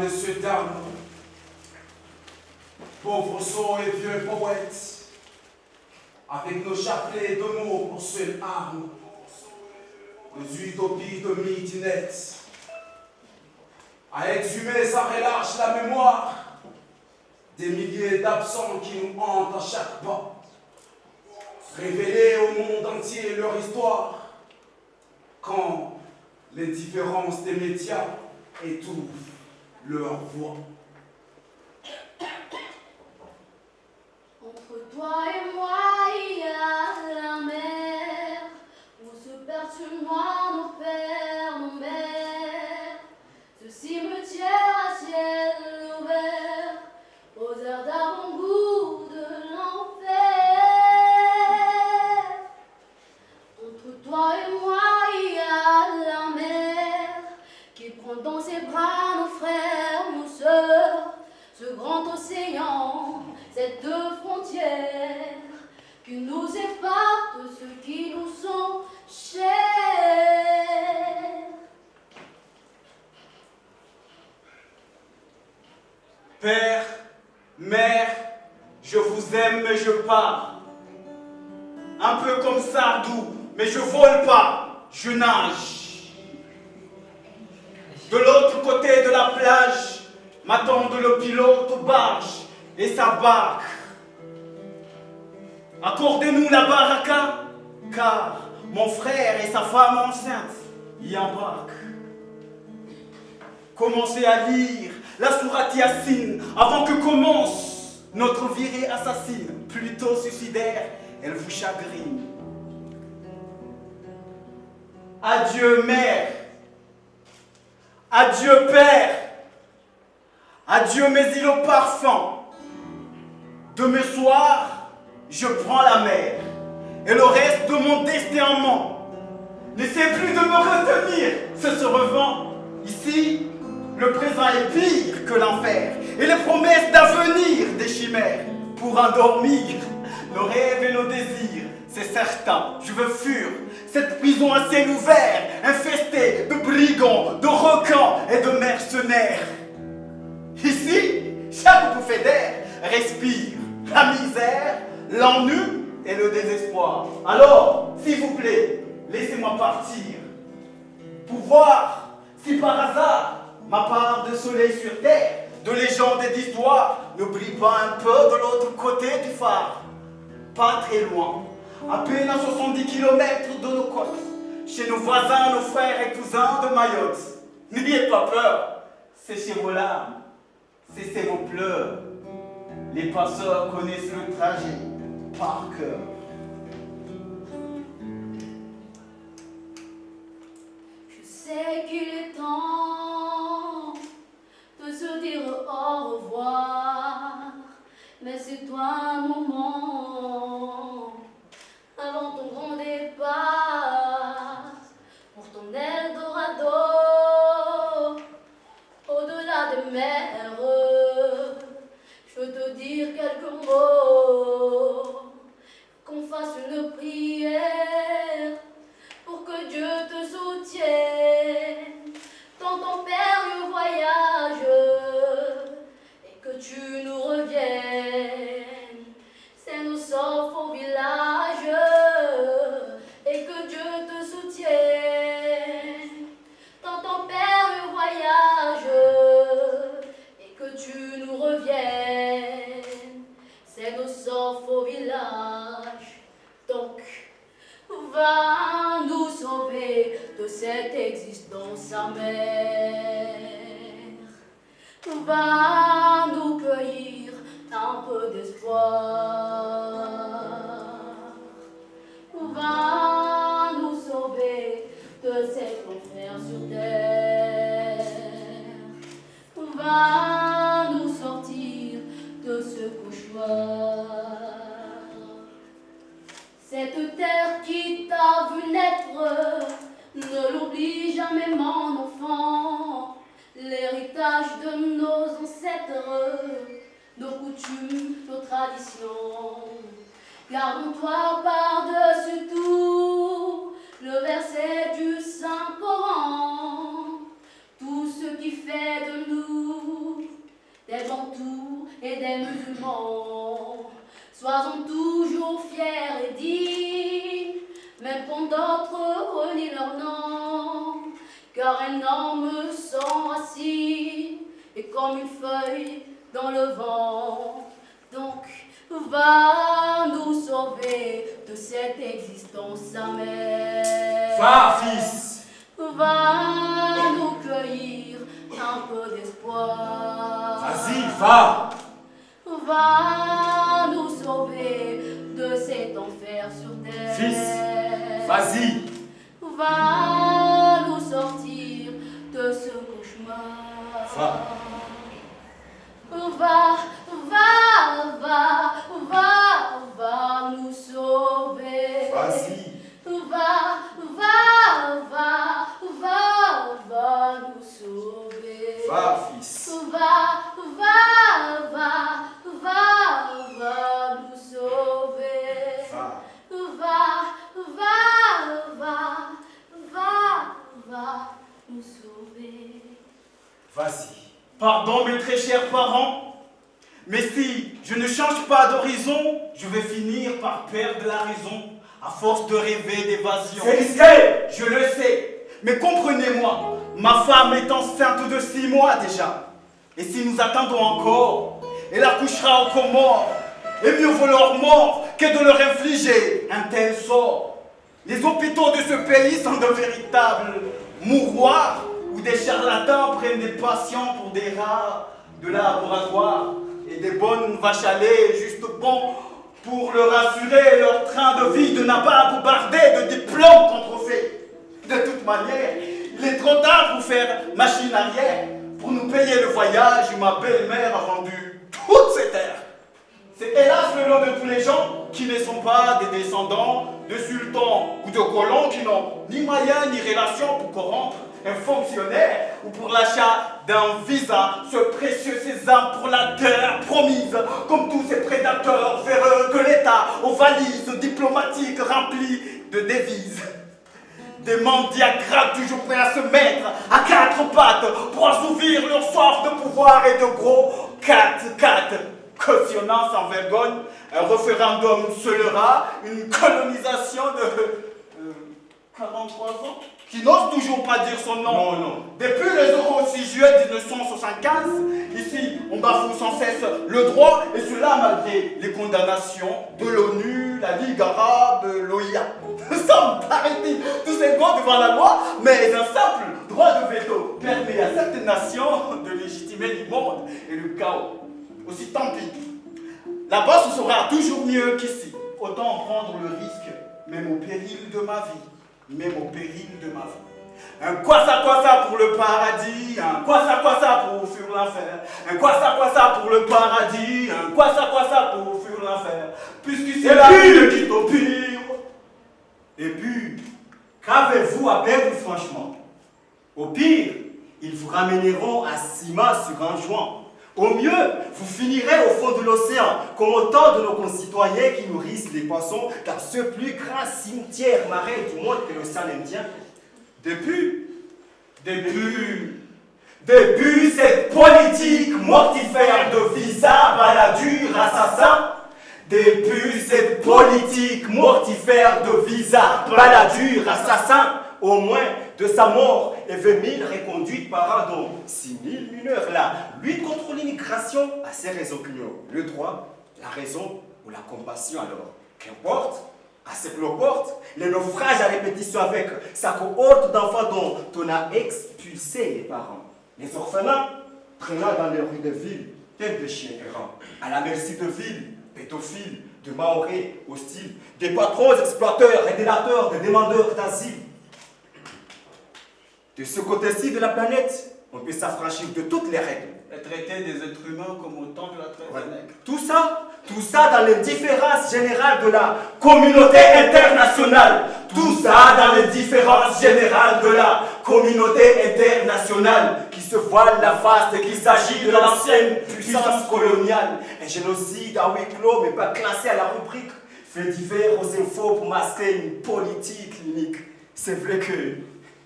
messieurs, dames, pauvres sots et vieux poètes, avec nos chapelets de mots pour seule arme, les utopies de midinette, à exhumer ça relâche la mémoire des milliers d'absents qui nous hantent à chaque pas, révéler au monde entier leur histoire, quand l'indifférence des médias étouffe leur voix. Entre toi et moi, il y a la mer, où se perdent sur moi nos pères, nos mères. Ce cimetière à ciel ouvert, aux airs d'avant-goût de l'enfer. Entre toi et moi, il y a la mer, qui prend dans ses bras nos frères, nos sœurs, ce grand océan, cette frontière qui nous éparte de ceux qui nous sont chers. Père, mère, je vous aime mais je pars. Un peu comme Sardou, mais je vole pas, je nage. De l'autre côté de la plage, m'attendent le pilote aux barges et sa barque. Accordez-nous la baraka, car mon frère et sa femme enceinte y embarquent. Commencez à lire la sourate Yassine avant que commence notre virée assassine, plutôt suicidaire, elle vous chagrine. Adieu mère, adieu père, adieu mes îlots parfums. De mes soirs, je prends la mer, et le reste de mon destin en main. N'essaie plus de me retenir, ce se revend. Ici, le présent est pire que l'enfer, et les promesses d'avenir des chimères. Pour endormir nos rêves et nos désirs, c'est certain, je veux fuir cette prison à ciel ouvert, infestée de brigands, de requins et de mercenaires. Ici, chaque bouffée d'air respire la misère, l'ennui et le désespoir. Alors, s'il vous plaît, laissez-moi partir pour voir si par hasard ma part de soleil sur terre, de légendes et d'histoire ne brille pas un peu de l'autre côté du phare. Pas très loin, à peine à 70 km de nos côtes, chez nos voisins, nos frères et cousins de Mayotte. N'ayez pas peur, séchez vos larmes, cessez vos pleurs. Les passeurs connaissent le trajet par cœur. Je sais qu'il est temps de se dire au revoir, mais c'est toi un moment avant ton grand départ pour ton Eldorado, au-delà des mers. Je veux te dire quelques mots, qu'on fasse une prière pour que Dieu te soutienne dans ton périlleux voyage et que tu nous reviennes. C'est nous sauf au village et que Dieu te soutienne dans ton périlleux voyage et que tu nous reviennes. C'est nous sauf au village. Donc, va nous sauver de cette existence amère. Va nous cueillir un peu d'espoir. Va nous sauver de cet enfer sur terre. Va nous sortir de ce cauchemar. Cette terre qui t'a vu naître, ne l'oublie jamais mon enfant. L'héritage de nos ancêtres, nos coutumes, nos traditions. Gardons-toi par-dessus tout le verset du Saint-Coran. Tout ce qui fait de nous tout et des musulmans. Soyons toujours fiers et dignes, même quand d'autres renient leur nom, car énormes sont assis et comme une feuille dans le vent. Donc, va nous sauver de cette existence amère. Va, fils. Va nous cueillir un peu d'espoir. Vas-y, va. Va nous sauver de cet enfer sur terre. Fils, vas-y. Va nous sortir de ce cauchemar. Va. Va nous sauver. Vas-y. Va nous sauver. Va, fils. Va nous sauver. Va. Va nous sauver. Vas-y. Pardon, mes très chers parents, mais si je ne change pas d'horizon, je vais finir par perdre la raison à force de rêver d'évasion. C'est risqué, je le sais, mais comprenez-moi, ma femme est enceinte de 6 mois déjà. Et si nous attendons encore, elle accouchera aux Comores. Et mieux vaut leur mort que de leur infliger un tel sort. Les hôpitaux de ce pays sont de véritables mouroirs où des charlatans prennent des patients pour des rats de laboratoire et des bonnes vaches à lait juste bon pour leur assurer leur train de vie de n'a pas bombardé de diplômes contrefaits. De toute manière, il est trop tard pour faire machine arrière. Pour nous payer le voyage, ma belle-mère a vendu toutes ses terres. C'est hélas le lot de tous les gens qui ne sont pas des descendants de sultans ou de colons qui n'ont ni moyens ni relations pour corrompre un fonctionnaire ou pour l'achat d'un visa, ce précieux sésame pour la terre promise, comme tous ces prédateurs véreux que l'État aux valises diplomatiques remplies de devises. Des mendiants grattent toujours prêts à se mettre à 4 pattes pour assouvir leur soif de pouvoir et de gros 4-4. Cautionnant sans vergogne, un référendum scellera une colonisation de 43 ans qui n'ose toujours pas dire son nom. Non, non. Depuis le 6 juillet 1975, ici, on bafoue sans cesse le droit, et cela malgré les condamnations de l'ONU, la Ligue arabe, l'OIA. Semble, paraît-il, tous égaux devant la loi, mais un simple droit de veto permet à certaines nations de légitimer l'immonde et le chaos. Aussi tant pis. Là-bas, ce sera toujours mieux qu'ici. Autant prendre le risque, même au péril de ma vie. Même au péril de ma vie. Un quoi ça pour le paradis, un quoi ça pour fuir l'enfer, un quoi ça pour le paradis, un quoi ça pour fuir l'enfer, puisque c'est la vie qui t'opire. Et puis, qu'avez-vous à perdre franchement? Au pire, ils vous ramèneront à Sima sur un joint. Au mieux, vous finirez au fond de l'océan, comme autant de nos concitoyens qui nourrissent les poissons dans ce plus grand cimetière marin du monde que l'océan Indien. Depuis cette politique mortifère de visa, baladur, assassin. Depuis cette politique mortifère de visa, baladur, assassin. Au moins de sa mort et 20 000 reconduites par an, dont 6 000 mineurs. La lutte contre l'immigration a ses raisons clignot. Le droit, la raison ou la compassion alors. Qu'importe, à ce que l'on porte, les naufrages à répétition avec sa cohorte d'enfants dont on a expulsé les parents. Les orphelins traînant dans les rues de ville, tels des chiens errants, à la merci de villes, pédophiles, de maoris hostiles, des patrons exploiteurs et délateurs, des demandeurs d'asile. De ce côté-ci de la planète, on peut s'affranchir de toutes les règles. Et traiter des êtres humains comme autant de la traite des nègres. Tout ça dans l'indifférence générale de la communauté internationale. Tout ça dans l'indifférence générale de la communauté internationale qui se voile la face dès qu'il s'agit de l'ancienne puissance coloniale. Un génocide à huis clos mais pas classé à la rubrique. Fait divers aux infos pour masquer une politique clinique. C'est vrai que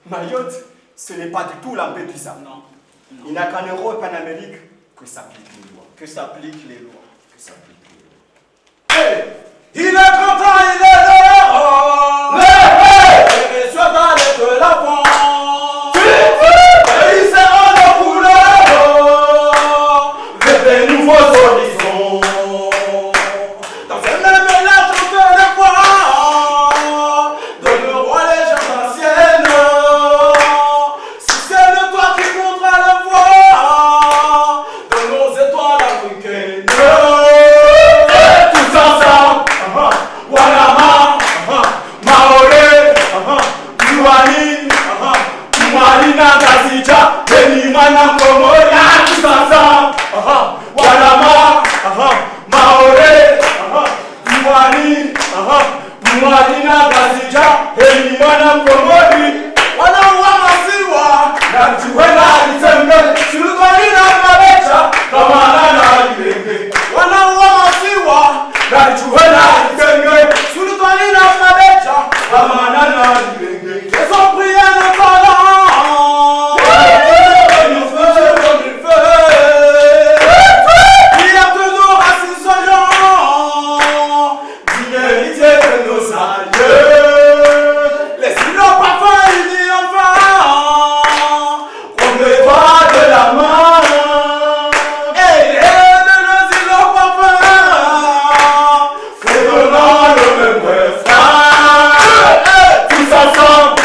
Mayotte, ce n'est pas du tout Lampedusa. Non. Il n'a qu'en Europe et en Amérique. que s'appliquent les lois. Que s'appliquent les lois. Que s'appliquent les lois. Hey, il est grand temps, il est l'heure. Et soit d'aller de l'avant. Et il sera de couleur. Vers des nouveaux horizons. Dans un même mélange de la foi. De le roi les gens anciennes. Si c'est le toi qui montrera le voie. De nos étoiles africaines. Tous ensemble, Wanama, Maoré, Luani, Marina Gazija, Benimana Komoya, tous ensemble, Wanama, Maoré, Luani, Marina Gazija, Benimana Komori, Wanawamasiwa. Najuela Litembe, Sulukalina Mabecha, Kamana Libenge. Wanawamasiwa. Najuela Litembe, Sultanina Mabecha. Kamana Libenge. Ils ont prié le talent. Et nous faisons comme il fait. Il a de nos racines soignants. L'héritier de nos aïeux. Laisse-le parfum, il dit enfin. Comme le doigt de la main. Et il est de nos îlots parfums. C'est donnant le même refrain. Tous ensemble,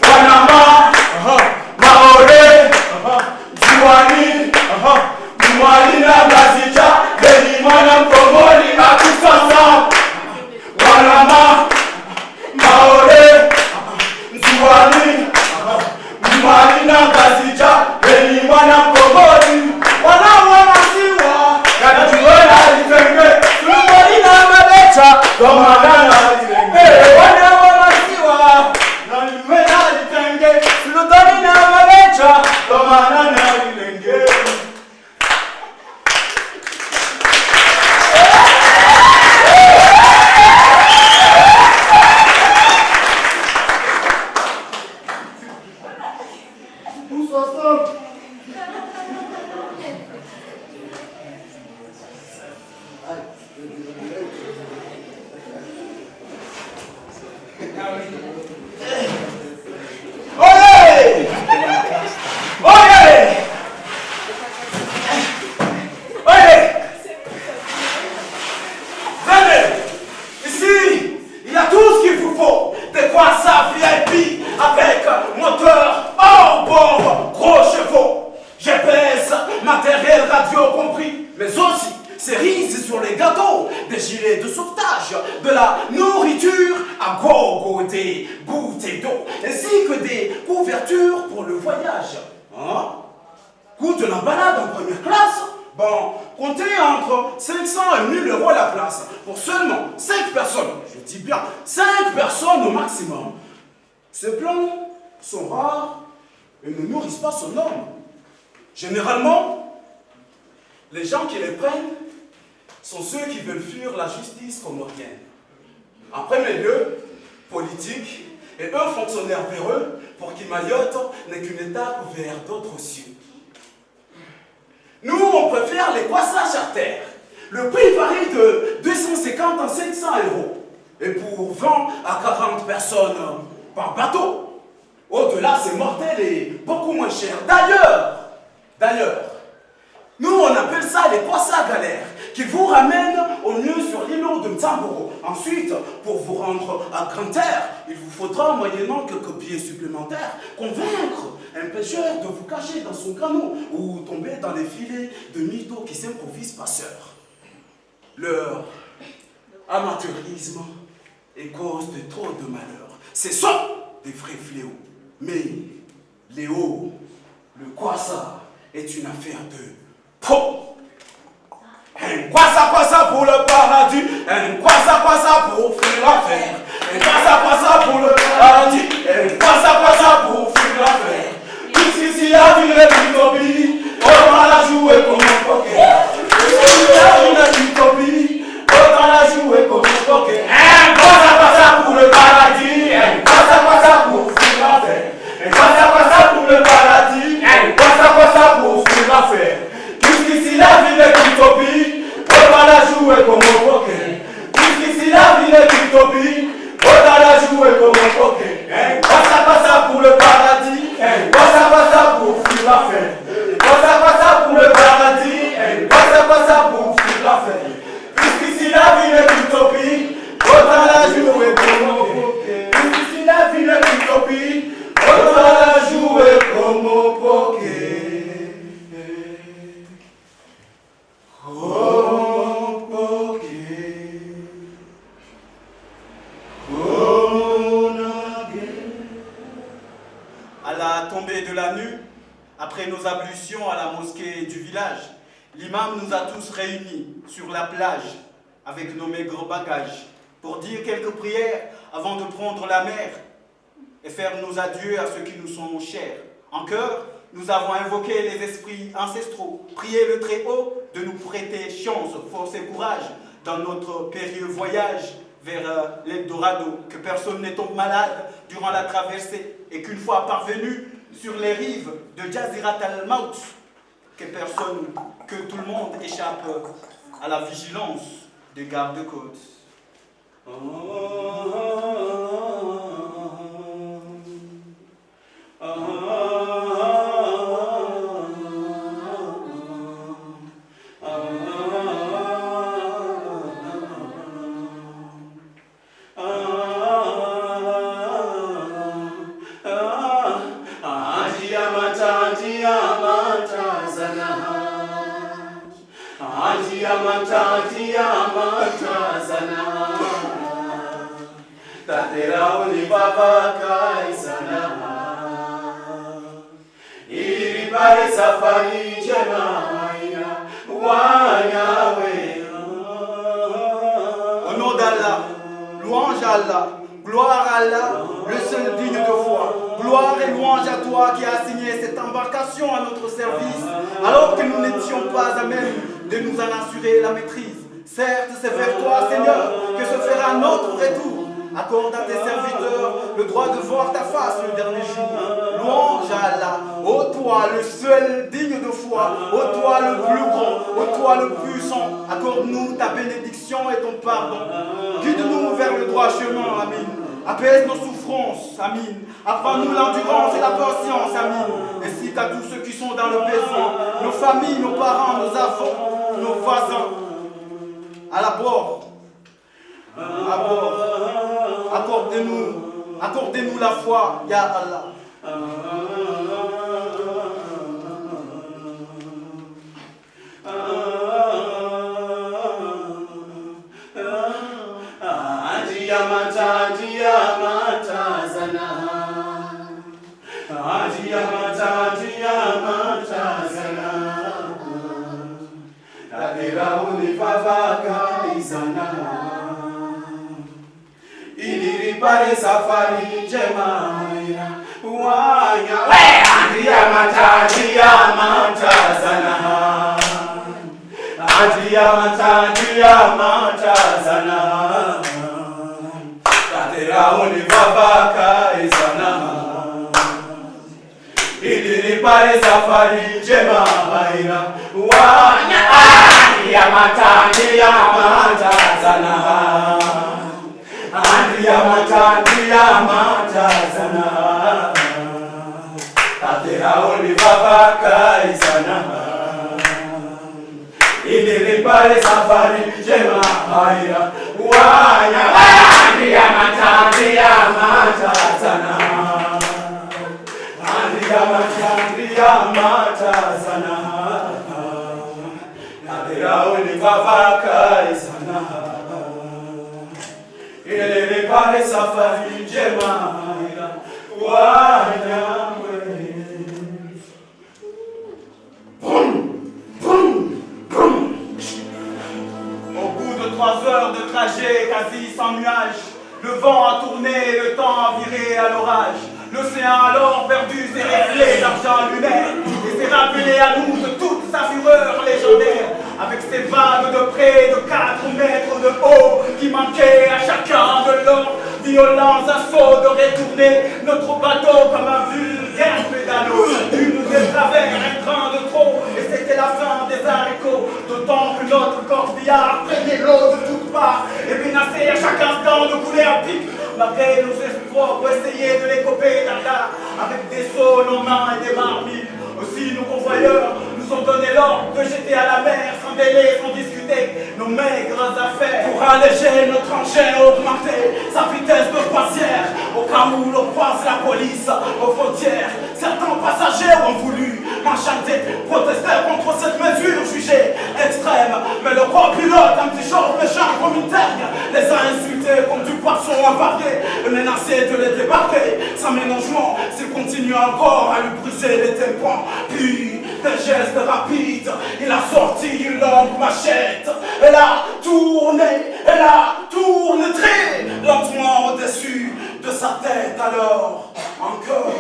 Wanama, Maoré, Diouani, Moualina Gazija, Benimana Komori, à tous ensemble, Wanama, Maoré, Diouani, Moualina Gazija, Benimana Komori, Wanawamasiwa. Najuela Litembe, Sulukalina Mabecha, Kamana Libenge. Wanawamasiwa. Najuela Litembe, Sulukalina Mabecha, Kamana Libenge. Tous ensemble. Olé! Olé! Olé! Venez! Ici, il y a tout ce qu'il vous faut. Des croissants VIP avec moteur hors bord, gros chevaux. GPS, matériel radio compris, mais aussi cerises sur les gâteaux, des gilets de sauvetage, de la nourriture à gogo, des bouteilles d'eau, ainsi que des couvertures pour le voyage. Hein? Coût de la balade en première classe? Bon, comptez entre 500 et 1000 euros la place pour seulement 5 personnes. Je dis bien 5 personnes au maximum. Ces plans sont rares et ne nourrissent pas son homme. Généralement, les gens qui les prennent sont ceux qui veulent fuir la justice comorienne. En premier lieu, politiques et un fonctionnaire véreux pour qui Mayotte n'est qu'une étape vers d'autres cieux. Nous, on préfère les croissants charters. Le prix varie de 250 à 500 euros. Et pour 20 à 40 personnes par bateau. Au-delà, c'est mortel et beaucoup moins cher. D'ailleurs, nous, on appelle ça les croissants galères, qui vous ramènent au mieux sur l'îlot de Mtsamboro. Ensuite, pour vous rendre à Grand-Terre, il vous faudra, moyennant quelques billets supplémentaires, convaincre un pêcheur de vous cacher dans son canot ou tomber dans les filets de mythos qui s'improvisent passeurs. Leur amateurisme est cause de trop de malheurs. Ce sont des vrais fléaux. Mais Léo, le croissant, est une affaire de peau. Un croissant pour le paradis, un croissant pour fuir l'affaire. Un croissant pour le paradis, un croissant pour fuir l'affaire. Jusqu'ici la ville est l'utopie, autant la jouer comme un poker. Jusqu'ici la ville est l'utopie, autant la jouer comme un poker. Un croissant pour le paradis, un croissant pour fuir l'affaire. Un croissant pour le paradis, un croissant pour fuir l'affaire. nos ablutions à la mosquée du village. L'imam nous a tous réunis sur la plage avec nos maigres bagages pour dire quelques prières avant de prendre la mer et faire nos adieux à ceux qui nous sont chers. En chœur, nous avons invoqué les esprits ancestraux, prié le Très-Haut de nous prêter chance, force et courage dans notre périlleux voyage vers l'Eldorado, que personne ne tombe malade durant la traversée et qu'une fois parvenu sur les rives de Jazirat al-Maut, que tout le monde échappe à la vigilance des gardes-côtes. Au nom d'Allah, louange à Allah, gloire à Allah, le seul digne de foi. Gloire et louange à toi qui as assigné cette embarcation à notre service, alors que nous n'étions pas à même de nous en assurer la maîtrise. Certes, c'est vers toi, Seigneur, que se fera notre retour. Accorde à tes serviteurs le droit de voir ta face le dernier jour. Louange à Allah, ô toi le seul digne de foi, ô toi le plus grand, ô toi le puissant. Accorde-nous ta bénédiction et ton pardon. Guide-nous vers le droit chemin, Amin. Apaise nos souffrances, Amin. Apprends-nous l'endurance et la patience, Amin. Ainsi qu'à tous ceux qui sont dans le besoin, nos familles, nos parents, nos enfants, nos voisins. À la bord, accordez-nous la foi, Ya Allah. Iliripare safari njema wanya Andia matazana Tatera univavaka izana Iliripare safari njema wanya Andia matazana Andia matazana Tatera ulivavaka izana Iliripare safari njema haira Wanya Andia matazana Andia matazana Tatera ulivavaka izana Iliripare safari njema wanyamwe. Au bout de 3 heures de trajet quasi sans nuages, le vent a tourné, le temps a viré à l'orage. L'océan alors perdu ses reflets d'argent lunaire et s'est rappelé à nous de toute sa fureur légendaire. Avec ses vagues de près de 4 mètres de haut qui manquaient à chacun de leurs violents assauts de retourner notre bateau comme un vulgaire pédalo. Une des travers, un train de trop, et c'était la fin des haricots. D'autant que notre corbillard prenait l'eau de toutes parts et menaçait à chaque instant de couler à pic. Malgré nos espoirs pour essayer de les coper d'Allah avec des seaux, nos mains et des marmites. Aussi nos convoyeurs nous ont donné l'ordre de jeter à la mer sans délai, sans discuter nos maigres affaires. Pour alléger notre engin, augmenter sa vitesse de croisière. Au cas où l'on croise la police aux frontières, certains passagers ont voulu m'enchanter, protester contre cette mesure jugée extrême. Mais le copilote, un petit chauve méchant comme une terre, les a insultés comme du poisson avarié et menacé de les débarquer. sans ménagement, s'il continue encore à lui briser les tympans. Puis, d'un geste rapide, il a sorti une longue machette. Elle a tourné très lentement au-dessus de sa tête. Alors, encore,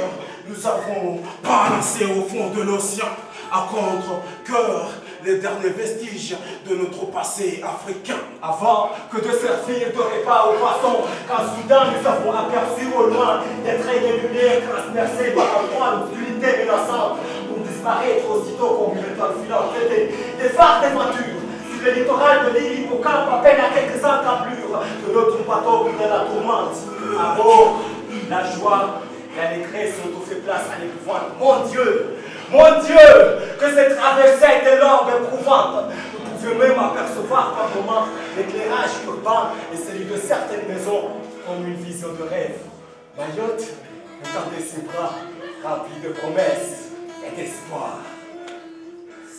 nous avons balancé au fond de l'océan, à contre-cœur, les derniers vestiges de notre passé africain. Avant que de servir de repas aux poissons, quand soudain nous avons aperçu au loin des traits de lumière transpercés par un point d'obscurité menaçante pour disparaître aussitôt comme une étoile filante. Des phares des voitures sur le littoral de l'île Hippocampe, à peine à quelques encablures de notre bateau de la tourmente. À bord, la joie et l'allégresse ont fait place à l'épouvante. Mon Dieu, que cette traversée était longue et éprouvante. Nous pouvions même apercevoir par moments l'éclairage urbain et celui de certaines maisons comme une vision de rêve. Mayotte étendait ses bras remplis de promesses et d'espoir.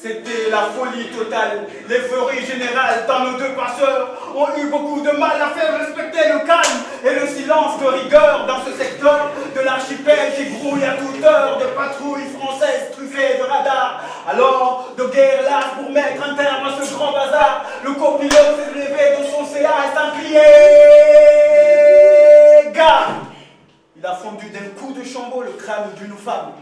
C'était la folie totale, l'euphorie générale, tant nos deux passeurs ont eu beaucoup de mal à faire respecter le calme et le silence de rigueur dans ce secteur de l'archipel qui grouille à toute heure de patrouilles françaises truffées de radars. Alors, de guerre là pour mettre un terme à ce grand bazar, le copilote s'est levé de son CA et sans crier « Gare !» Il a fondu d'un coup de chambeau le crâne d'une femme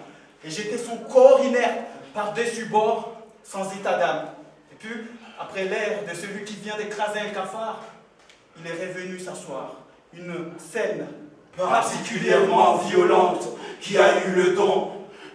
et jeté son corps inerte par-dessus bord, sans état d'âme. Et puis, après l'air de celui qui vient d'écraser un cafard, il est revenu s'asseoir. Une scène Particulièrement violente, qui a eu le don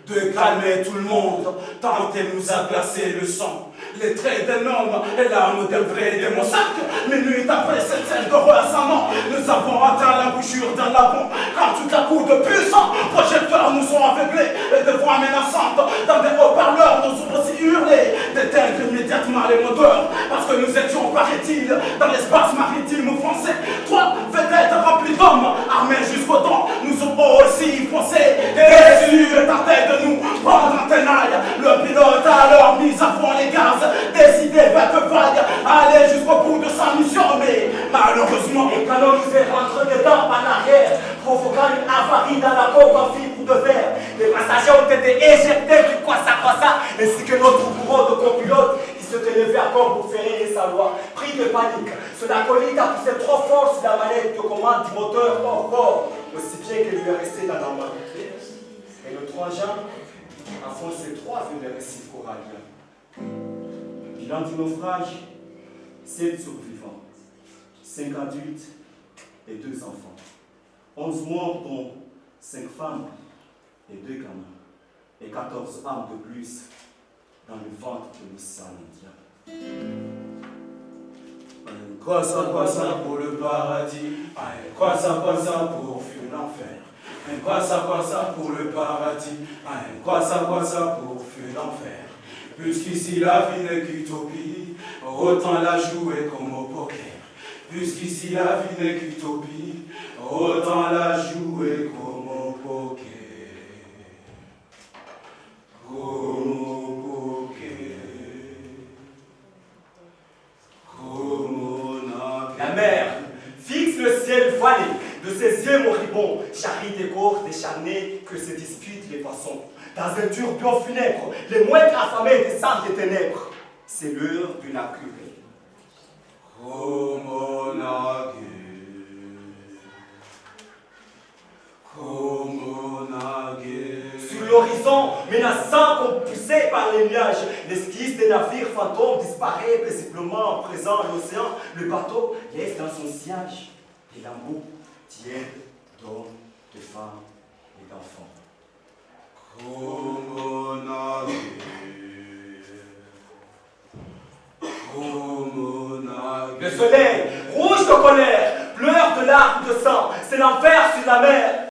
de calmer tout le monde, tant elle nous a glacé le sang. Les traits d'un homme et l'âme d'un vrai démon sac. Minute après cette scène d'horreur sans nom, nous avons atteint l'embouchure d'un lagon, car tout à coup de puissants projecteurs nous ont aveuglés et de voix menaçantes dans des haut-parleurs nous ont aussi hurlé d'éteindre immédiatement les moteurs, parce que nous étions, paraît-il, dans l'espace maritime français. Trois vedettes remplies d'hommes armés jusqu'aux dents nous ont aussi foncé. Déçus et tentés de nous prendre en tenaille, le pilote a alors mis à fond les gaz, décidé vague à aller jusqu'au bout de sa mission, mais malheureusement, quand on nous est rentré dedans par l'arrière, provoquant une avarie dans la coque en fibre de verre, les passagers ont été éjectés du kwassa, ainsi que notre courant de copilote qui s'était levé à corps pour ferrer sa loi. Pris de panique, son acolyte a poussé trop fort sur la manette de commande du moteur hors bord, aussi bien qu'elle lui est restée dans la main. Et le 3 juin a foncé 3 vues de récifs coralliens. Bilan du naufrage, 7 survivants, 5 adultes et 2 enfants. 11 morts, dont 5 femmes et 2 gamins, et 14 âmes de plus dans le ventre de l'océan Indien. Quoi ça pour le paradis, quoi ça pour fuir l'enfer. Quoi ça pour le paradis, quoi ça pour fuir l'enfer. Puisqu'ici la vie n'est qu'utopie, autant la jouer comme au poker. Puisqu'ici la vie n'est qu'utopie, autant la jouer comme au poker. Comme au poker. La mer fixe le ciel voilé de ses yeux moribonds, charrie des corps décharnés que se disputent les poissons. Dans un tourbillon funèbre, les moindres affamés descendent des ténèbres. C'est l'heure d'une accurée. Oh mon ague, oh mon ague. Sur l'horizon, menaçant comme poussé par les nuages, l'esquisse des navires fantômes disparaît paisiblement en présent à l'océan. Le bateau laisse dans son sillage des lambeaux tièdes d'hommes, de femmes et d'enfants. Oh mon ague, oh mon ague. Le soleil, rouge de colère, pleure de larmes de sang. C'est l'enfer sur la mer.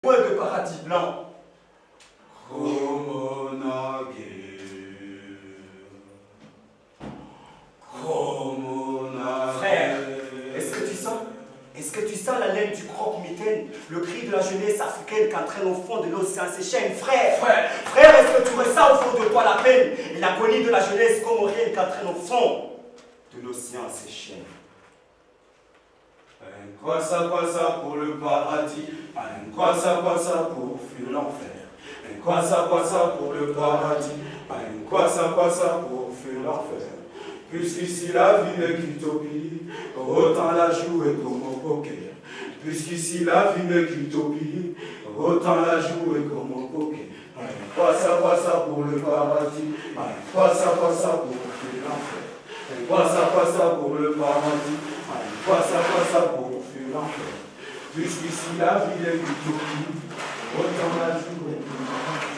Point de paradis blanc. Oh mon ague, oh mon ague. Frère, est-ce que tu sens la laine du croque-mitaine, le cri de la jeunesse africaine qu'entraîne au fond de l'océan ses chaînes? Frère, est-ce que tu ressens au fond de toi la peine et l'agonie de la jeunesse comorienne qu'entraîne au fond de l'océan ses chaînes? Quoi ça pour le paradis? Quoi ça pour fuir l'enfer? Quoi ça pour le paradis? Quoi ça pour fuir l'enfer? Puisqu'ici la vie n'est qu'utopie, autant la jouer comme au poker. Puisqu'ici la vie n'est qu'utopie, autant la jouer comme au poker. Quoi ça pour le paradis? Quoi ça pour fuir l'enfer? Quoi ça pour le paradis? Quoi ça pour fuir l'enfer? Puisqu'ici la vie n'est qu'utopie, autant la jouer comme au poker.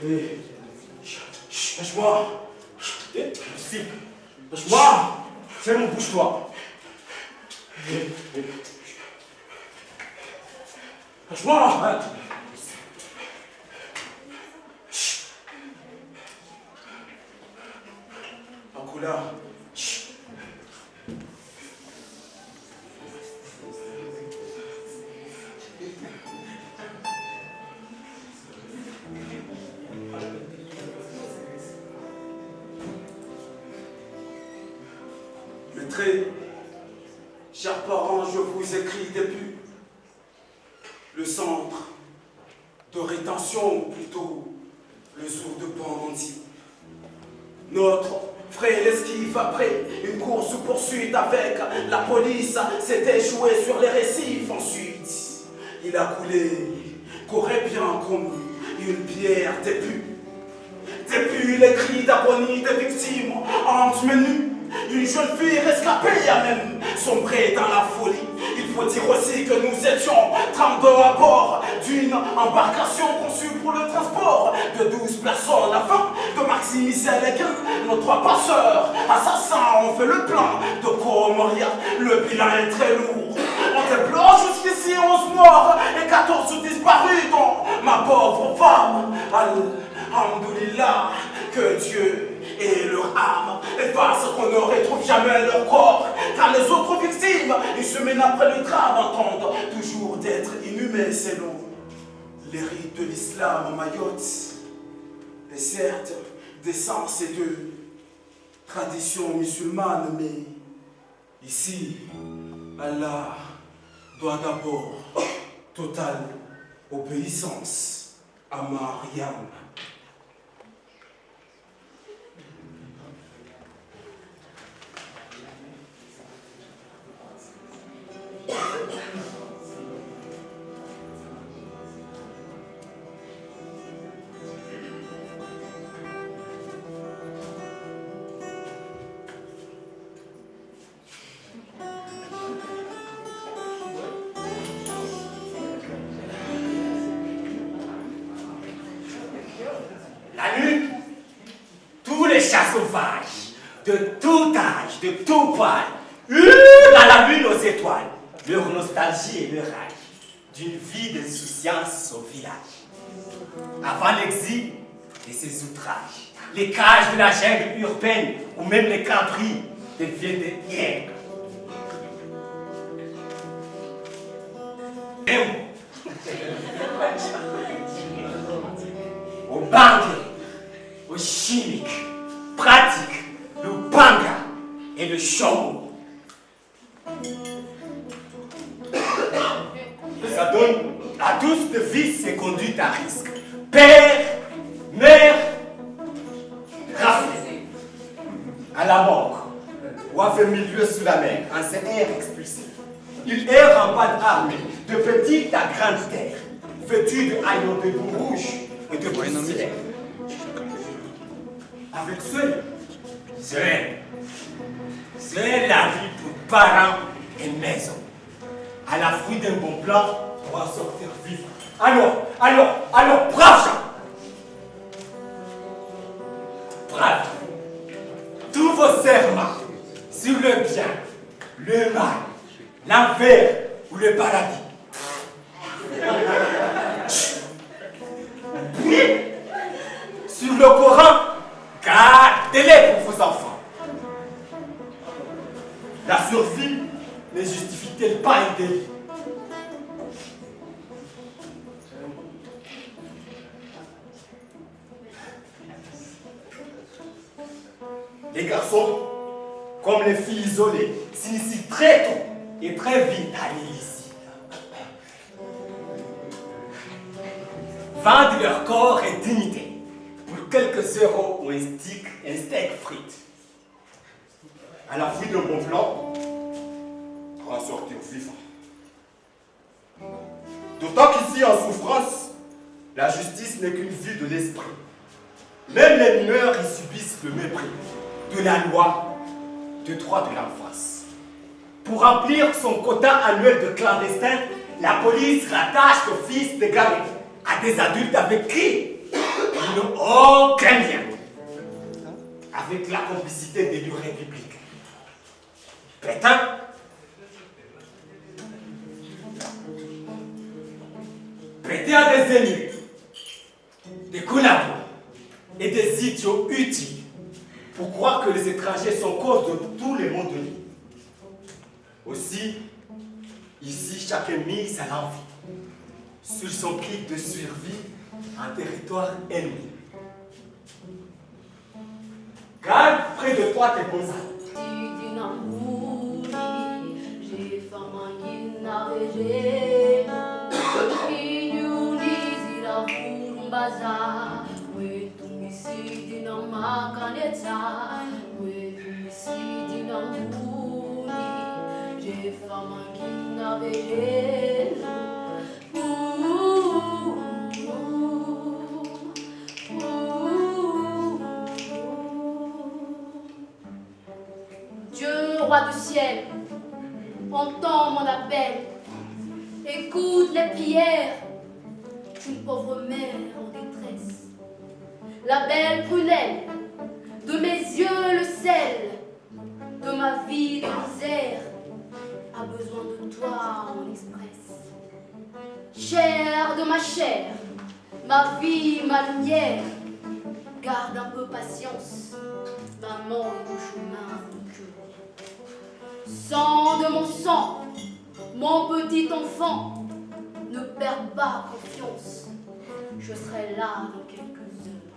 Hé, lâche-moi. Si. Lâche-moi. C'est mon bouge-toi. Lâche-moi. Akoula. Maîtrés, chers parents, je vous écris depuis le centre de rétention, ou plutôt le jour de pendentie. Notre frère l'esquive après une course-poursuite avec la police s'est échoué sur les récifs. Ensuite, il a coulé, courait bien comme une pierre depuis les cris d'agonie des victimes hantent menus. Une jeune fille rescapée a même sombré dans la folie. Il faut dire aussi que nous étions 32 à bord d'une embarcation conçue pour le transport de 12 personnes afin de maximiser les gains. Nos 3 passeurs assassins ont fait le plein de Comoria. Le bilan est très lourd. On déplore jusqu'ici 11 morts et 14 disparus, dont ma pauvre femme. Alhamdoulilah, que Dieu et leur âme efface qu'on ne retrouve jamais leur corps, car les autres victimes, une semaine après le drame, entendent toujours d'être inhumées selon les rites de l'islam en Mayotte. Et certes, d'essence et de tradition musulmane, mais ici, Allah doit d'abord totale obéissance à Mariam. La nuit, tous les chats sauvages, de tout âge, de tout poil, hurlent à la lune aux étoiles, leur nostalgie et leur rage, d'une vie d'insouciance au village. Avant l'exil et ses outrages, les cages de la jungle urbaine ou même les cabris deviennent des hyènes. Au bandit, au chimique, pratique, le banga et le show. Ça donne à tous de vices et conduites à risque. Père, mère, raflé, à la mort, ou à 20 milieux sous la mer, en ces airs expulsifs. Il erre en bande armée, de petite à grande terre, vêtu de haillons de boue rouge et de poussière. Avec seul la vie pour parents et maison. À la fruit d'un bon plan pour en sortir vivant. Alors, brave gens! Brave! Tous vos serments sur le bien, le mal, l'enfer ou le paradis. Sur le Coran, gardez-les pour vos enfants. La survie ne justifie-t-elle pas un délit? Les garçons, comme les filles isolées, s'initient très tôt et très vite à l'illicite. Vendent leur corps et dignité pour quelques euros ou un steak frites. À la fuite de mon plan, pour en sortir vivant. D'autant qu'ici, en souffrance, la justice n'est qu'une vue de l'esprit. Même les mineurs y subissent le mépris de la loi, de droit de l'enfance. Pour remplir son quota annuel de clandestins, la police rattache d'office des gamins à des adultes avec qui ils n'ont aucun lien avec la complicité d'élus républicains. Pétain, prêter à des élus, des collaborateurs et des idiots utiles pour croire que les étrangers sont cause de tous les maux de l'île. Aussi, ici, chacun mise à l'envie sur son kit de survie en territoire ennemi. Garde près de toi tes beaux amis. Dieu, roi du ciel, entends mon appel, écoute les prières d'une pauvre mère en détresse. La belle prunelle, de mes yeux le sel, de ma vie de misère, a besoin de toi en express. Chair de ma chair, ma vie, ma lumière, garde un peu patience, maman est au chemin de cœur. Sang de mon sang, mon petit enfant, ne perds pas confiance, je serai là dans quelques heures.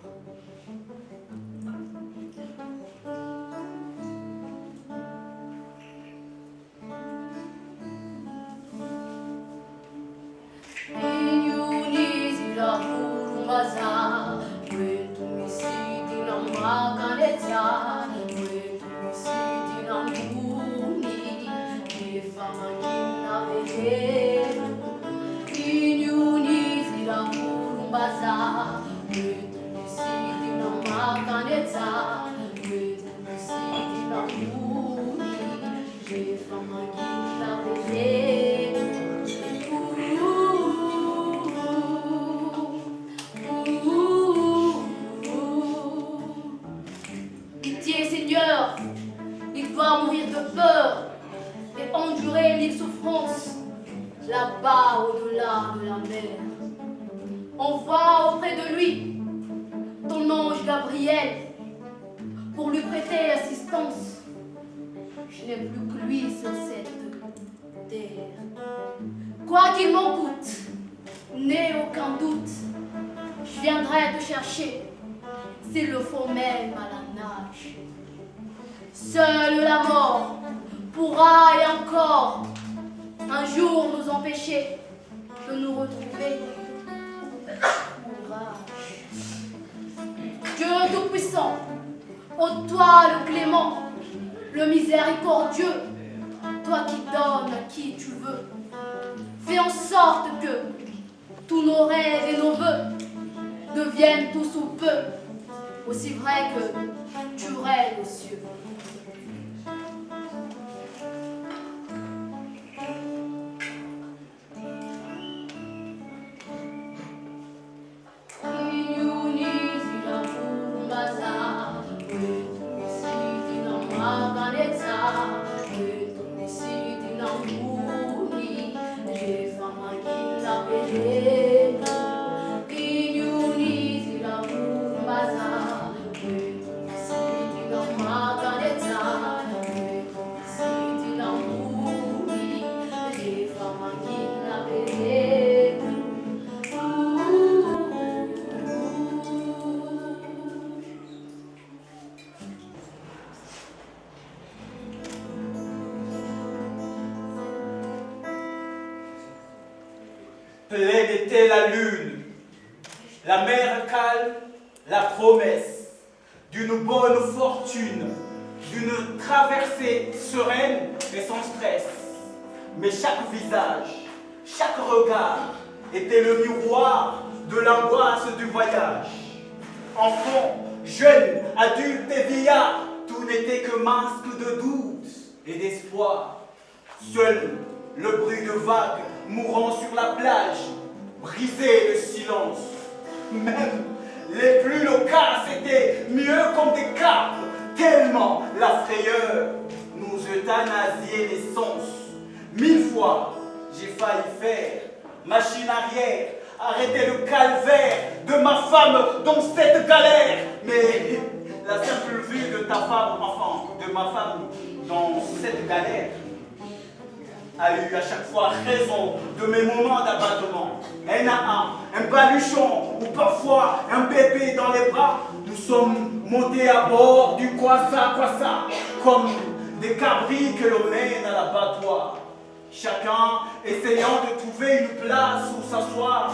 Pitié, Seigneur, il doit mourir de peur et endurer mille souffrances là-bas au-delà de la mer. Envoie auprès de lui ton ange Gabriel pour lui prêter assistance. Je n'ai plus que lui sur cette terre. Quoi qu'il m'en coûte, n'aie aucun doute, je viendrai te chercher, s'il le faut même à la nage. Seule la mort pourra et encore un jour nous empêcher de nous retrouver. Courage. Dieu Tout-Puissant, ô toi le clément, le miséricordieux, toi qui donnes à qui tu veux, fais en sorte que tous nos rêves et nos vœux deviennent tout sous peu aussi vrai que tu règnes aux cieux. Maga bien calme la promesse d'une bonne fortune, d'une traversée sereine et sans stress. Mais chaque visage, chaque regard était le miroir de l'angoisse du voyage. Enfants, jeunes, adultes et vieillards, tout n'était que masque de doute et d'espoir. Seul le bruit de vagues mourant sur la plage brisait le silence. Même les plus loquaces étaient mieux comme des carpes, tellement la frayeur nous euthanasiait les sens. 1000 fois, j'ai failli faire machine arrière, arrêter le calvaire de ma femme dans cette galère. Mais la simple vue de ta femme, enfin, de ma femme dans cette galère, a eu à chaque fois raison de mes moments d'abattement. Un à un baluchon ou parfois un bébé dans les bras, nous sommes montés à bord du Kwassa, comme des cabris que l'on mène à l'abattoir. Chacun essayant de trouver une place où s'asseoir,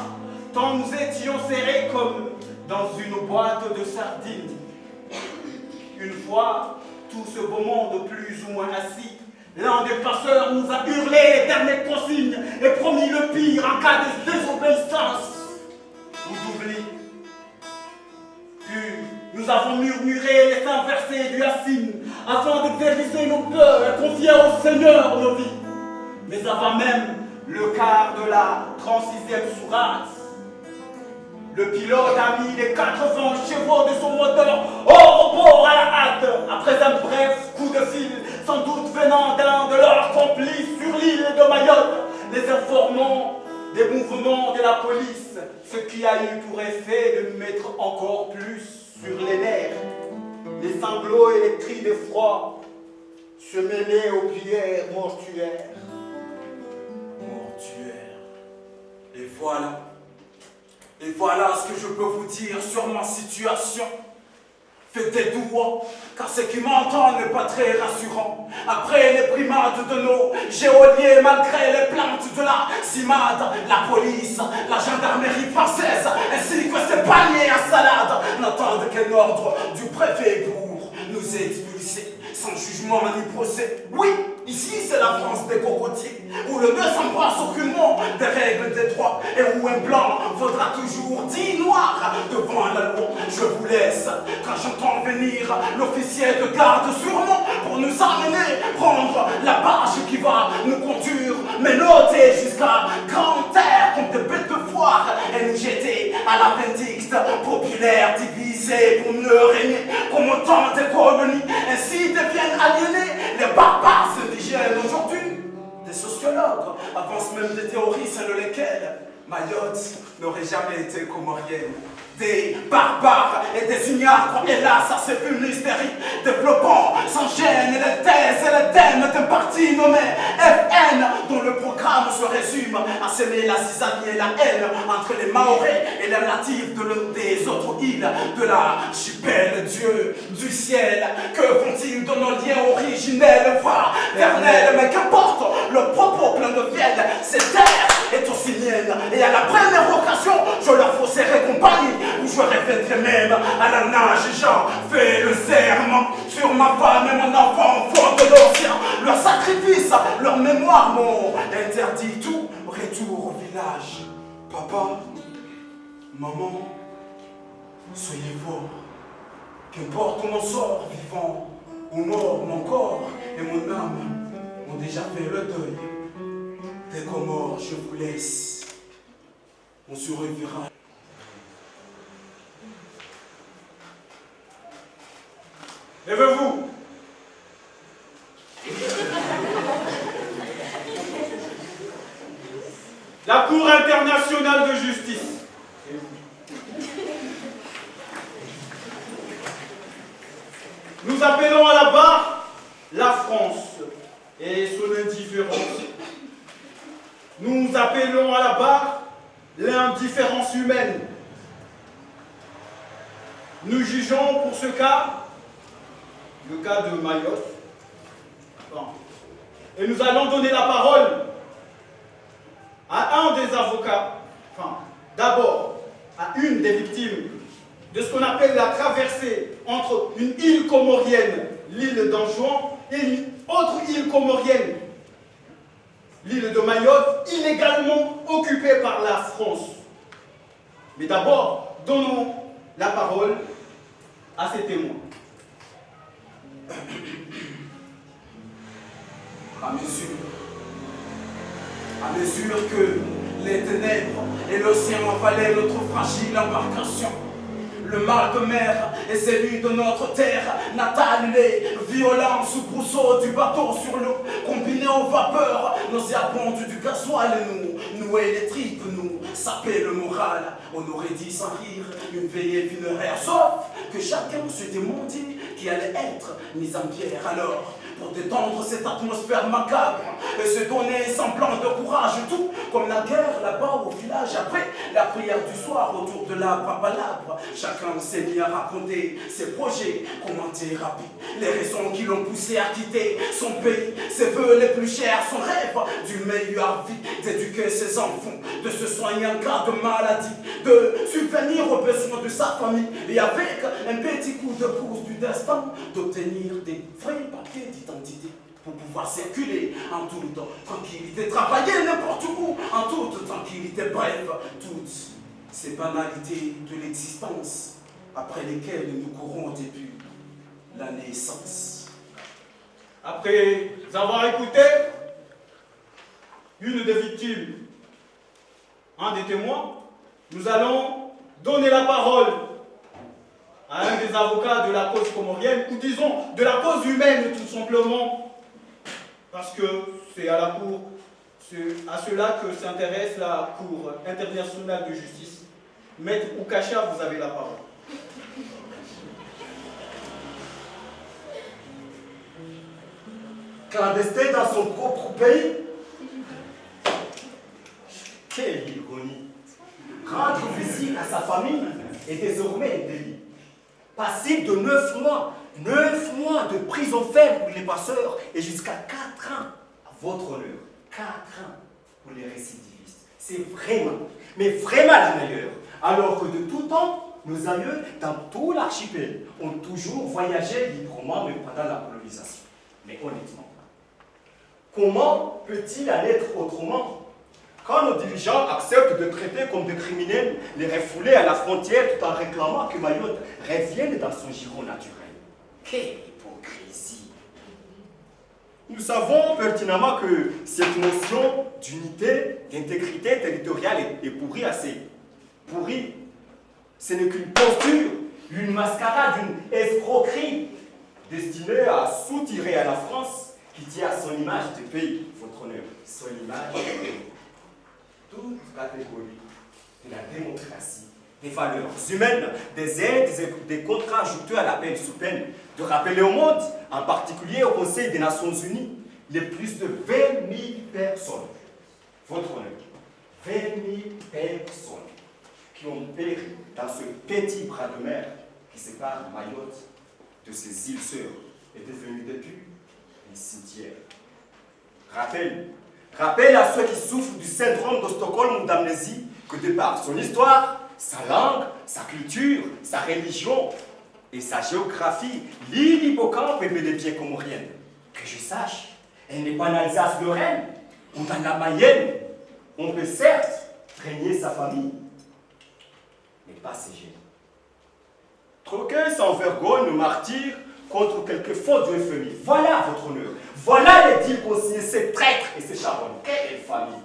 tant nous étions serrés comme dans une boîte de sardines. Une fois, tout ce beau monde plus ou moins assis, l'un des passeurs nous a hurlé l'éternelle consigne et promis le pire en cas de désobéissance ou d'oubli. Puis nous avons murmuré les saints versets du Yassine afin d'exercer nos peurs et confier au Seigneur nos vies. Mais avant même le quart de la 36e sourate, le pilote a mis les 80 chevaux de son moteur au bord à la hâte, après un bref coup de fil, sans doute venant d'un de leurs complices sur l'île de Mayotte, les informant des mouvements de la police, ce qui a eu pour effet de nous mettre encore plus sur les nerfs. Les sanglots et les cris d'effroi se mêlaient aux prières mortuaires. Et voilà ce que je peux vous dire sur ma situation. Faites des doigts, car ce qui m'entend n'est pas très rassurant. Après les primades de nos géoliers, malgré les plaintes de la CIMAD, la police, la gendarmerie française, ainsi que ses paniers à salade, n'attendent qu'un ordre du préfet pour nous expulser, sans jugement ni procès. Oui, ici c'est la France des cocotiers, où le ne s'embrasse aucunement des règles des droits, et où un blanc vaudra toujours 10 noirs devant la loi. Je vous laisse, quand j'entends venir l'officier de garde sûrement pour nous amener, prendre la barge qui va nous conduire, mais noter jusqu'à grand air comme des bêtes de foire, et nous jeter à la vindicte populaire divisée pour mieux régner comme autant de colonies. Ainsi deviennent aliénés les barbares indigènes aujourd'hui. Des sociologues avancent même des théories selon lesquelles Mayotte n'aurait jamais été comorienne. Des barbares et des ignares, hélas, à ces fumisteries, développant sans gêne les thèses et les thèmes d'un parti nommé FN, dont le programme se résume à semer la zizanie et la haine entre les Mahorais et les natifs de l'une des autres îles de l'archipel. Dieu du ciel, que font-ils de nos liens originels, fraternels? Mais qu'importe, le propos plein de vielle, cette terre est aussi mienne, et à la première occasion, je leur fausserai compagnie, où je reviendrai même à la nage. J'en fais le serment sur ma femme et mon enfant, fort de l'océan. Leur sacrifice, leur mémoire m'ont interdit tout retour au village. Papa, maman, soyez forts. Qu'importe mon sort, vivant ou mort, mon corps et mon âme ont déjà fait le deuil. Dès qu'au mort, je vous laisse. On se reverra. Levez-vous. La Cour internationale de justice. Nous appelons à la barre la France et son indifférence. Nous appelons à la barre l'indifférence humaine. Nous jugeons pour ce cas, le cas de Mayotte, et nous allons donner la parole à un des avocats. D'abord, à une des victimes de ce qu'on appelle la traversée entre une île comorienne, l'île d'Anjouan, et une autre île comorienne, l'île de Mayotte, illégalement occupée par la France. Mais d'abord, donnons la parole à ces témoins. À mesure que les ténèbres et l'océan avalaient notre fragile embarcation, le mal de mer est celui de notre terre natale, les violences soubresauts du bateau sur l'eau, combinés aux vapeurs nauséabondes du gasoil, nous nouer les tripes, nous saper le moral. On aurait dit sans rire une veillée funéraire, sauf que chacun se demandait qui allait être mis en pierre. Alors, pour détendre cette atmosphère macabre et se donner un semblant de courage, tout comme la guerre là-bas au village, après la prière du soir autour de l'arbre à palabre, chacun s'est mis à raconter ses projets, commenter rapide, les raisons qui l'ont poussé à quitter son pays, ses vœux les plus chers, son rêve d'une meilleure vie, d'éduquer ses enfants, de se soigner en cas de maladie, de subvenir aux besoins de sa famille, et avec un petit coup de pouce du destin, d'obtenir des vrais papiers d'identité pour pouvoir circuler en toute tranquillité, travailler n'importe où, en toute tranquillité, bref, toutes ces banalités de l'existence après lesquelles nous courons depuis la naissance. Après avoir écouté une des victimes, un des témoins, nous allons donner la parole à un des avocats de la cause comorienne, ou disons de la cause humaine tout simplement, parce que c'est à la cour, c'est à cela que s'intéresse la Cour internationale de justice. Maître Oukacha, vous avez la parole. Clandestin dans son propre pays? Quelle ironie! Rendre visite à sa famille est désormais un délit. Passible de 9 mois de prison ferme pour les passeurs et jusqu'à 4 ans à votre honneur. 4 ans pour les récidivistes. C'est vraiment, mais vraiment la meilleure. Alors que de tout temps, nos aïeux dans tout l'archipel ont toujours voyagé librement, même pendant la colonisation. Mais honnêtement, comment peut-il en être autrement? Quand nos dirigeants acceptent de traiter comme des criminels les refoulés à la frontière tout en réclamant que Mayotte revienne dans son giron naturel. Quelle hypocrisie! Nous savons pertinemment que cette notion d'unité, d'intégrité territoriale est pourrie assez. Pourrie. Ce n'est qu'une posture, une mascarade, une escroquerie destinée à soutirer à la France qui tient à son image de pays, votre honneur, son image de pays. Toute catégorie de la démocratie, des valeurs humaines, des aides, des contrats ajoutés à la peine sous peine, de rappeler au monde, en particulier au Conseil des Nations Unies, les plus de 20 000 personnes, votre honneur, 20 000 personnes qui ont péri dans ce petit bras de mer qui sépare Mayotte de ses îles sœurs est devenu depuis un cimetière. Rappel à ceux qui souffrent du syndrome de Stockholm ou d'amnésie que de par son histoire, sa langue, sa culture, sa religion et sa géographie, l'île Hippocampe est bel et bien comorienne. Que je sache, elle n'est pas en Alsace-Lorraine ou dans la Mayenne. On peut certes régner sa famille, mais pas ses gènes. Troquer sans vergogne nos martyrs contre quelques fautes de famille. Voilà votre honneur. Voilà les dires consignés, ces traîtres et ces charognes. Quelle famille!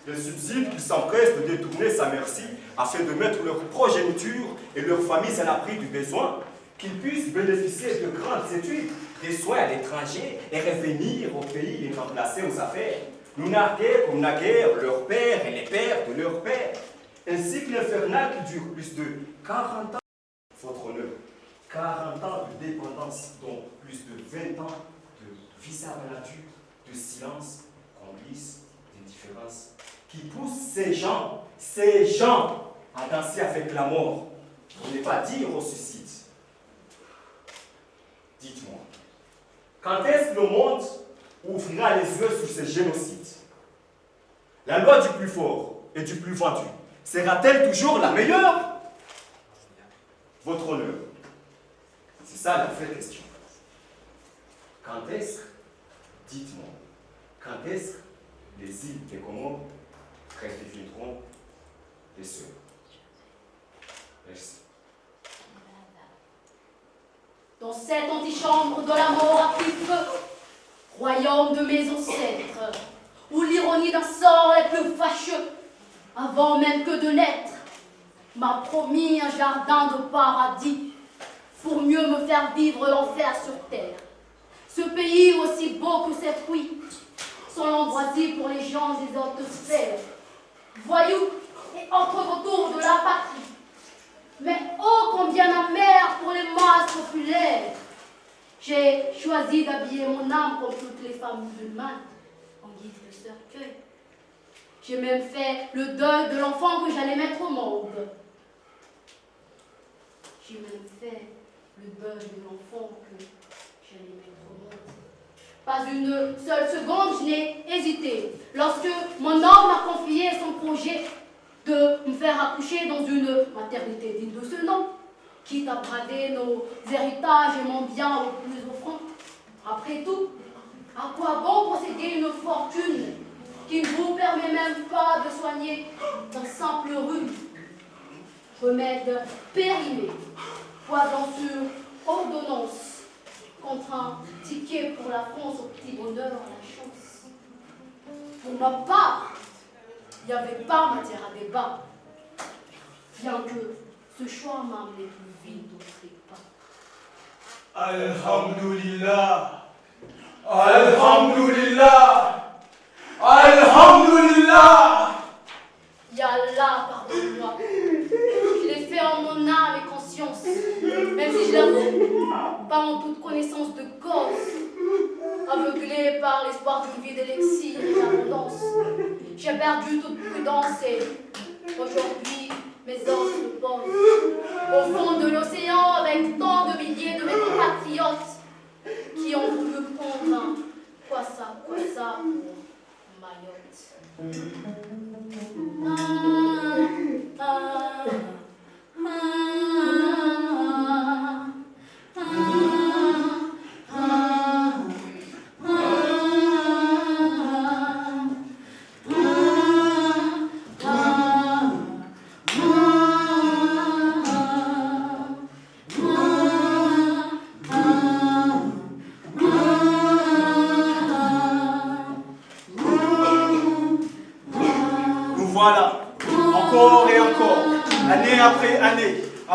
Les subsides qu'ils s'empressent de détourner sa merci afin de mettre leur progéniture et leurs familles à l'abri du besoin, qu'ils puissent bénéficier de grandes études, des soins à l'étranger et revenir au pays les remplacer aux affaires. Nous narguer comme naguère leurs pères et les pères de leurs pères, ainsi que l'infernal qui dure plus de 40 ans. Votre honneur. 40 ans de dépendance, dont plus de 20 ans de visa maladie, de silence, complice, d'indifférence, qui poussent ces gens à danser avec la mort, pour ne pas dire au suicide. Dites-moi, quand est-ce que le monde ouvrira les yeux sur ces génocides? La loi du plus fort et du plus vendu sera-t-elle toujours la meilleure? Votre honneur, c'est ça la vraie question. Quand est-ce, dites-moi, quand est-ce les îles des Comores redeviendront des sœurs? Merci. Dans cette antichambre de la mort a pris feu, royaume de mes ancêtres, où l'ironie d'un sort est plus fâcheux, avant même que de naître, m'a promis un jardin de paradis, pour mieux me faire vivre l'enfer sur terre. Ce pays aussi beau que ses fruits, sont l'ambroisie pour les gens des hautes sphères, voyous et entre-retours de la patrie. Mais oh combien amer pour les masses populaires. J'ai choisi d'habiller mon âme comme toutes les femmes musulmanes, en guise de cercueil. J'ai même fait le deuil de l'enfant que j'allais mettre au monde. J'ai même fait le deuil de l'enfant que j'allais mettre au monde. Pas une seule seconde, je n'ai hésité. Lorsque mon homme m'a confié son projet de me faire accoucher dans une maternité digne de ce nom, quitte à brader nos héritages et mon bien au plus offrant. Après tout, à quoi bon posséder une fortune qui ne vous permet même pas de soigner un simple rhume? Remède périmé, poison sur ordonnance, contre un ticket pour la France au petit bonheur, la chance. Pour ma part, il n'y avait pas matière à débat, bien que ce choix m'a amené plus vite d'autres pas. Alhamdulillah, Alhamdulillah, Alhamdulillah. Ya Allah, pardonne-moi. Je l'ai fait en mon âme et conscience, même si je l'avoue, pas en toute connaissance de cause. Aveuglé par l'espoir d'une vie d'élixir et d'abondance, j'ai perdu toute prudence et aujourd'hui mes os se posent au fond de l'océan avec tant de milliers de mes compatriotes qui ont voulu prendre un quoi ça pour Mayotte. Voilà, encore et encore, année après année,